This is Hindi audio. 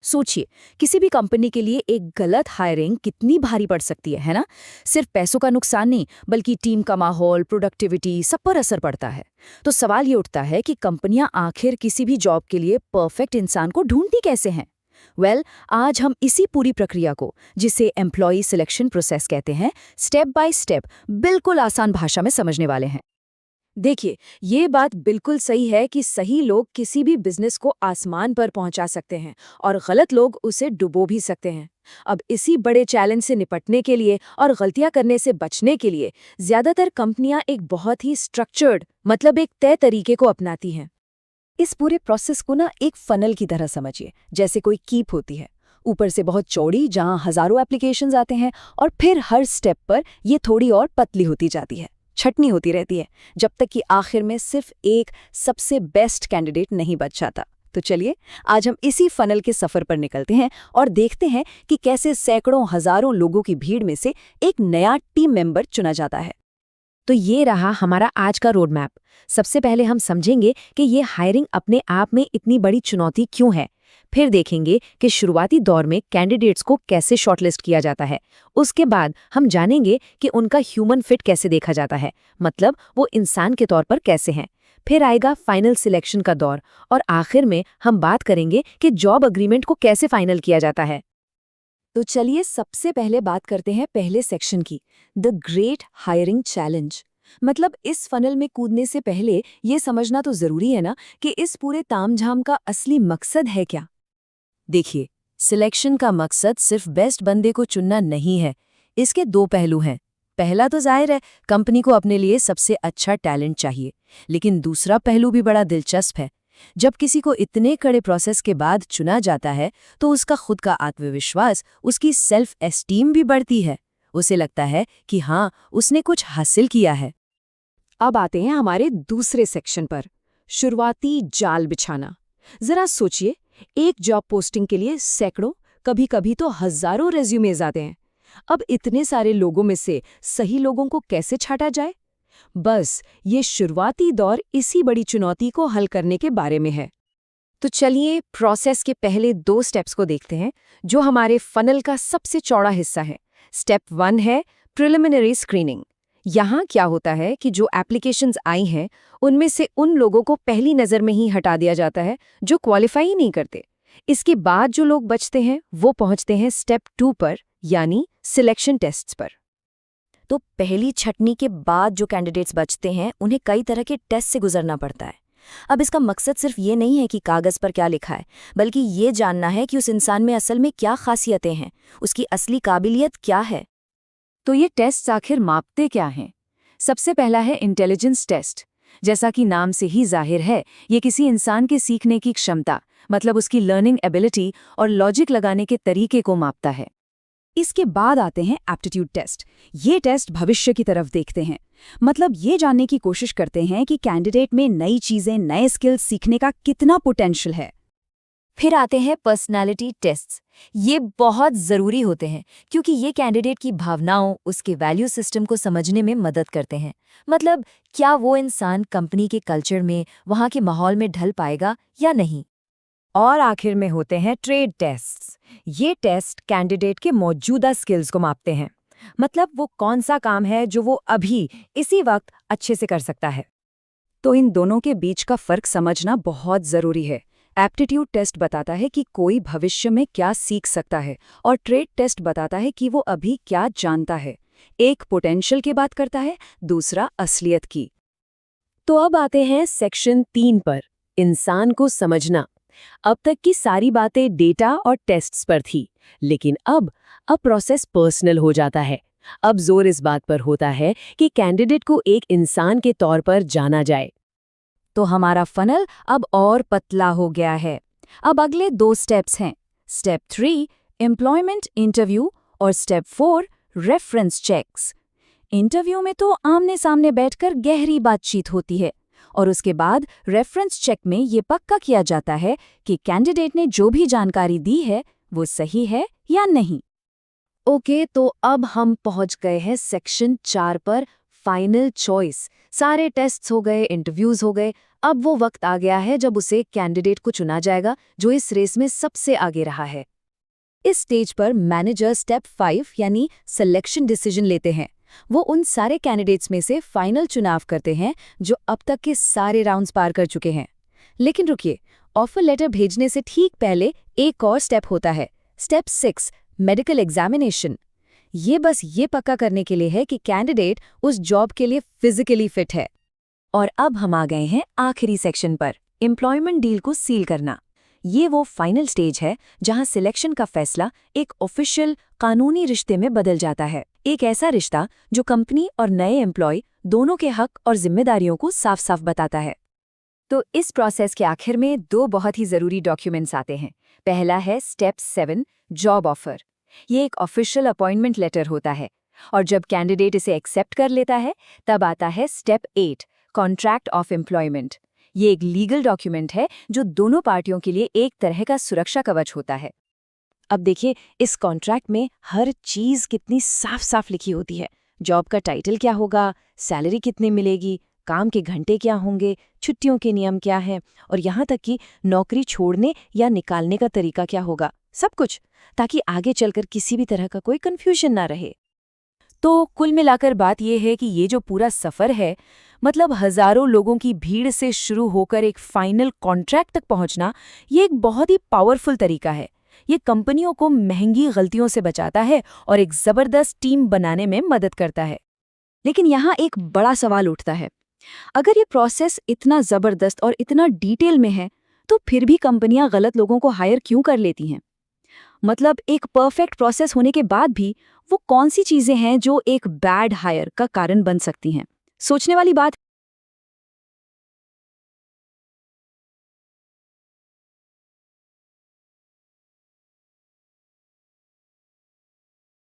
सोचिए, किसी भी कंपनी के लिए एक गलत हायरिंग कितनी भारी पड़ सकती है ना? सिर्फ पैसों का नुकसान नहीं, बल्कि टीम का माहौल, प्रोडक्टिविटी सब पर असर पड़ता है। तो सवाल ये उठता है कि कंपनियां आखिर किसी भी जॉब के लिए परफेक्ट इंसान को ढूंढती कैसे हैं? आज हम इसी पूरी प्रक्रिया को, जिसे एम्प्लॉय सिलेक्शन प्रोसेस कहते हैं, स्टेप बाय स्टेप बिल्कुल आसान भाषा में समझने वाले हैं। देखिए, ये बात बिल्कुल सही है कि सही लोग किसी भी बिजनेस को आसमान पर पहुंचा सकते हैं और गलत लोग उसे डुबो भी सकते हैं। अब इसी बड़े चैलेंज से निपटने के लिए और गलतियां करने से बचने के लिए ज्यादातर कंपनियां एक बहुत ही स्ट्रक्चर्ड, मतलब एक तय तरीके को अपनाती हैं। इस पूरे प्रोसेस को ना एक फनल की तरह समझिए, जैसे कोई कीप होती है। ऊपर से बहुत चौड़ी, जहां हजारों एप्लीकेशंस आते हैं, और फिर हर स्टेप पर ये थोड़ी और पतली होती जाती है, छटनी होती रहती है, जब तक कि आखिर में सिर्फ एक सबसे बेस्ट कैंडिडेट नहीं बच जाता। तो चलिए, आज हम इसी फनल के सफर पर निकलते हैं और देखते हैं कि कैसे सैकड़ों हजारों लोगों की भीड़ में से एक नया टीम मेंबर चुना जाता है। तो ये रहा हमारा आज का रोड मैप। सबसे पहले हम समझेंगे कि ये हायरिंग अपने आप में इतनी बड़ी चुनौती क्यों है। फिर देखेंगे कि शुरुआती दौर में कैंडिडेट्स को कैसे शॉर्टलिस्ट किया जाता है। उसके बाद हम जानेंगे कि उनका ह्यूमन फिट कैसे देखा जाता है, मतलब वो इंसान के तौर पर कैसे हैं। फिर आएगा फाइनल सिलेक्शन का दौर, और आखिर में हम बात करेंगे कि जॉब अग्रीमेंट को कैसे फाइनल किया जाता है। तो चलिए, सबसे पहले बात करते हैं पहले सेक्शन की, द ग्रेट हायरिंग चैलेंज। मतलब इस फनल में कूदने से पहले ये समझना तो जरूरी है ना कि इस पूरे तामझाम का असली मकसद है क्या। देखिए, सिलेक्शन का मकसद सिर्फ बेस्ट बंदे को चुनना नहीं है। इसके दो पहलू हैं। पहला तो जाहिर है, कंपनी को अपने लिए सबसे अच्छा टैलेंट चाहिए। लेकिन दूसरा पहलू भी बड़ा दिलचस्प है। जब किसी को इतने कड़े प्रोसेस के बाद चुना जाता है, तो उसका खुद का आत्मविश्वास, उसकी सेल्फ एस्टीम भी बढ़ती है। उसे लगता है कि हाँ, उसने कुछ हासिल किया है। अब आते हैं हमारे दूसरे सेक्शन पर, शुरुआती जाल बिछाना। जरा सोचिए, एक जॉब पोस्टिंग के लिए सैकड़ों, कभी-कभी तो हजारों रेज्यूमेज आते हैं। अब इतने सारे लोगों में से सही लोगों को कैसे छांटा जाए? बस ये शुरुआती दौर इसी बड़ी चुनौती को हल करने के बारे में है। तो चलिए, प्रोसेस के पहले दो स्टेप्स को देखते हैं, जो हमारे फनल का सबसे चौड़ा हिस्सा है। स्टेप 1 है प्रिलिमिनरी स्क्रीनिंग। यहाँ क्या होता है कि जो एप्लीकेशंस आई हैं, उनमें से उन लोगों को पहली नज़र में ही हटा दिया जाता है जो क्वालिफाई ही नहीं करते। इसके बाद जो लोग बचते हैं, वो पहुंचते हैं स्टेप 2 पर, यानी सिलेक्शन टेस्ट्स पर। तो पहली छटनी के बाद जो कैंडिडेट्स बचते हैं, उन्हें कई तरह के टेस्ट से गुजरना पड़ता है। अब इसका मकसद सिर्फ ये नहीं है कि कागज पर क्या लिखा है, बल्कि ये जानना है कि उस इंसान में असल में क्या खासियतें हैं, उसकी असली काबिलियत क्या है। तो ये टेस्ट आखिर मापते क्या हैं? सबसे पहला है इंटेलिजेंस टेस्ट। जैसा कि नाम से ही जाहिर है, ये किसी इंसान के सीखने की क्षमता, मतलब उसकी लर्निंग एबिलिटी और लॉजिक लगाने के तरीके को मापता है। इसके बाद आते हैं एप्टीट्यूड टेस्ट। ये टेस्ट भविष्य की तरफ देखते हैं, मतलब ये जानने की कोशिश करते हैं कि कैंडिडेट में नई चीजें, नए स्किल्स सीखने का कितना पोटेंशियल है। फिर आते हैं पर्सनालिटी टेस्ट्स। ये बहुत ज़रूरी होते हैं, क्योंकि ये कैंडिडेट की भावनाओं, उसके वैल्यू सिस्टम को समझने में मदद करते हैं। मतलब क्या वो इंसान कंपनी के कल्चर में, वहाँ के माहौल में ढल पाएगा या नहीं। और आखिर में होते हैं ट्रेड टेस्ट्स। ये टेस्ट कैंडिडेट के मौजूदा स्किल्स को मापते हैं, मतलब वो कौन सा काम है जो वो अभी इसी वक्त अच्छे से कर सकता है। तो इन दोनों के बीच का फर्क समझना बहुत जरूरी है। एप्टीट्यूड टेस्ट बताता है कि कोई भविष्य में क्या सीख सकता है, और ट्रेड टेस्ट बताता है कि वो अभी क्या जानता है। एक पोटेंशियल की बात करता है, दूसरा असलियत की। तो अब आते हैं सेक्शन 3 पर, इंसान को समझना। अब तक की सारी बातें डेटा और टेस्ट्स पर थी, लेकिन अब प्रोसेस पर्सनल हो जाता है। अब जोर इस बात पर होता है कि कैंडिडेट को एक इंसान के तौर पर जाना जाए। तो हमारा फनल अब और पतला हो गया है। अब अगले 2 स्टेप्स हैं। स्टेप 3 एम्प्लॉयमेंट इंटरव्यू और स्टेप 4 रेफरेंस चेक्स। इंटरव्यू में तो आमने सामने बैठकर गहरी बातचीत होती है, और उसके बाद रेफरेंस चेक में ये पक्का किया जाता है कि कैंडिडेट ने जो भी जानकारी दी है वो सही है या नहीं। ओके, तो अब हम पहुंच गए हैं सेक्शन 4 पर, फाइनल चॉइस। सारे टेस्ट्स हो गए, इंटरव्यूज हो गए, अब वो वक्त आ गया है जब उसे कैंडिडेट को चुना जाएगा जो इस रेस में सबसे आगे रहा है। इस स्टेज पर मैनेजर स्टेप 5 यानी सिलेक्शन डिसीजन लेते हैं। वो उन सारे कैंडिडेट्स में से फाइनल चुनाव करते हैं जो अब तक के सारे राउंड्स पार कर चुके हैं। लेकिन रुकिए, ऑफर लेटर भेजने से ठीक पहले एक और स्टेप होता है, स्टेप 6 मेडिकल एग्जामिनेशन। ये बस ये पक्का करने के लिए है कि कैंडिडेट उस जॉब के लिए फिजिकली फिट है। और अब हम आ गए हैं आखिरी सेक्शन पर, एम्प्लॉयमेंट डील को सील करना। ये वो फाइनल स्टेज है जहां सिलेक्शन का फैसला एक ऑफिशियल कानूनी रिश्ते में बदल जाता है। एक ऐसा रिश्ता जो कंपनी और नए एम्प्लॉय दोनों के हक और जिम्मेदारियों को साफ साफ बताता है। तो इस प्रोसेस के आखिर में 2 बहुत ही ज़रूरी डॉक्यूमेंट्स आते हैं। पहला है स्टेप 7 जॉब ऑफर। ये एक ऑफिशियल अपॉइंटमेंट लेटर होता है और जब कैंडिडेट इसे एक्सेप्ट कर लेता है तब आता है स्टेप 8 कॉन्ट्रैक्ट ऑफ एम्प्लॉयमेंट। ये एक लीगल डॉक्यूमेंट है जो दोनों पार्टियों के लिए एक तरह का सुरक्षा कवच होता है। अब देखिए, इस कॉन्ट्रैक्ट में हर चीज़ कितनी साफ साफ लिखी होती है। जॉब का टाइटल क्या होगा, सैलरी कितनी मिलेगी, काम के घंटे क्या होंगे, छुट्टियों के नियम क्या हैं और यहाँ तक कि नौकरी छोड़ने या निकालने का तरीका क्या होगा, सब कुछ, ताकि आगे चलकर किसी भी तरह का कोई कन्फ्यूजन ना रहे। तो कुल मिलाकर बात यह है कि ये जो पूरा सफ़र है, मतलब हज़ारों लोगों की भीड़ से शुरू होकर एक फाइनल कॉन्ट्रैक्ट तक पहुंचना, ये एक बहुत ही पावरफुल तरीका है। ये कंपनियों को महंगी गलतियों से बचाता है और एक ज़बरदस्त टीम बनाने में मदद करता है। लेकिन यहाँ एक बड़ा सवाल उठता है, अगर ये प्रोसेस इतना ज़बरदस्त और इतना डिटेल में है तो फिर भी कंपनियां गलत लोगों को हायर क्यों कर लेती हैं? मतलब एक परफेक्ट प्रोसेस होने के बाद भी वो कौन सी चीज़ें हैं जो एक बैड हायर का कारण बन सकती हैं? सोचने वाली बात